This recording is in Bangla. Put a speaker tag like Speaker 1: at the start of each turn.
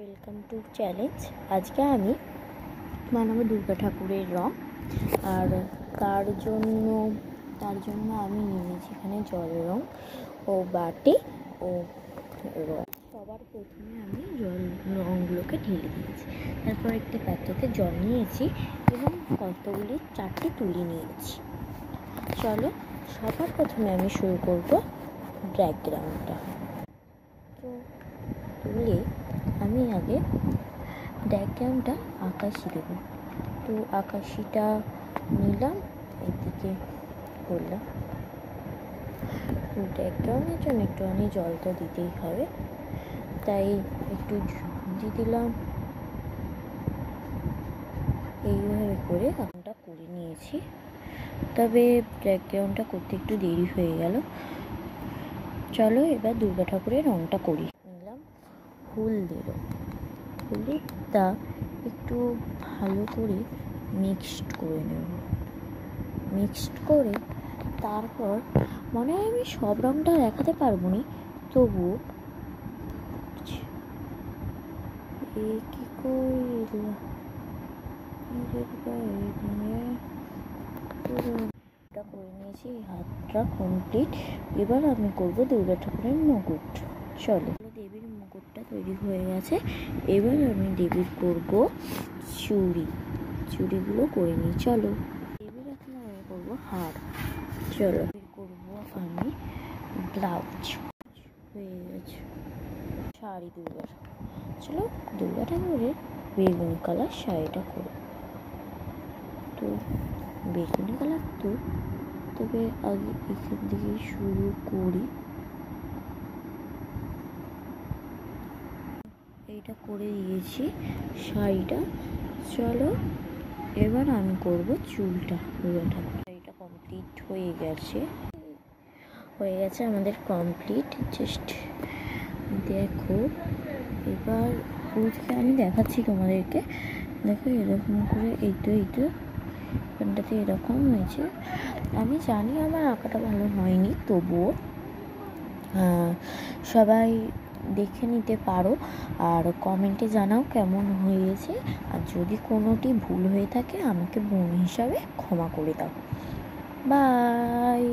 Speaker 1: Welcome to challenge. আজকে আমি বানাবো দুর্গা ঠাকুরের রং। আর তার জন্য আমি নিয়েছি এখানে জল রং ও বাটি ও রং। সবার প্রথমে আমি রঙগুলোকে ঢেলে দিয়েছি, তারপর একটি পাত্রতে জল নিয়েছি এবং কতগুলি 4টি তুলি নিয়েছি। চলো সবার প্রথমে আমি শুরু করব ব্যাকগ্রাউন্ডটা। তো তুলে আমি আগে ব্যাকগ্রাউন্ডটা আকাশি দেব। তো আকাশিটা নিলাম, এদিকে করলাম। ব্যাকগ্রাউন্ডের জন্য একটুখানি জল তো দিতেই হবে, তাই একটু দিয়ে দিলাম। এইভাবে করে রংটা করে নিয়েছি, তবে ব্যাকগ্রাউন্ডটা করতে একটু দেরি হয়ে গেল। চলো এবার দুর্গা ঠাকুরের রংটা করি। নিলাম হলুদটা একটু ভালো করে মিক্সড করে নেব। মিক্সড করে তারপর মনে হয় আমি সব রংটা দেখাতে পারবো না, তবুও কি করে নিয়েছি। হাতটা কমপ্লিট। এবার আমি করব দুর্গা ঠাকুরের মুকুট। চলো, দেবীর মুকুটটা তৈরি হয়ে গেছে। এবার আমি দেবীর করব চুড়িগুলো করে নিই। চলো, দেবীর এখন আমি করবো হার। চলো, করব আমি ব্লাউজ। হয়ে গেছে শাড়ি দুর্গা ঠাকুর। চলো দুর্গা ঠাকুরের বেগুনি কালার শাড়িটা করব। তো বেগুনি কালার তবে আগে এখান থেকে শুরু করি। এইটা করে দিয়েছি শাড়িটা। চলো এবার আমি করব চুলটা। দুর্গা ঠাকুর শাড়িটা কমপ্লিট হয়ে গেছে আমাদের কমপ্লিট। জাস্ট দেখো, এবার পুরোটাকে আমি দেখাচ্ছি তোমাদেরকে। দেখো এরকম করে এখানটাতে এরকম হয়েছে। আমি জানি আমার আঁকাটা ভালো হয়নি, তবুও সবাই দেখে নিতে পারো আর কমেন্টে জানাও কেমন হয়েছে। আর যদি কোনোটি ভুল হয়ে থাকে আমাকে বোন হিসাবে ক্ষমা করে দাও। বাই।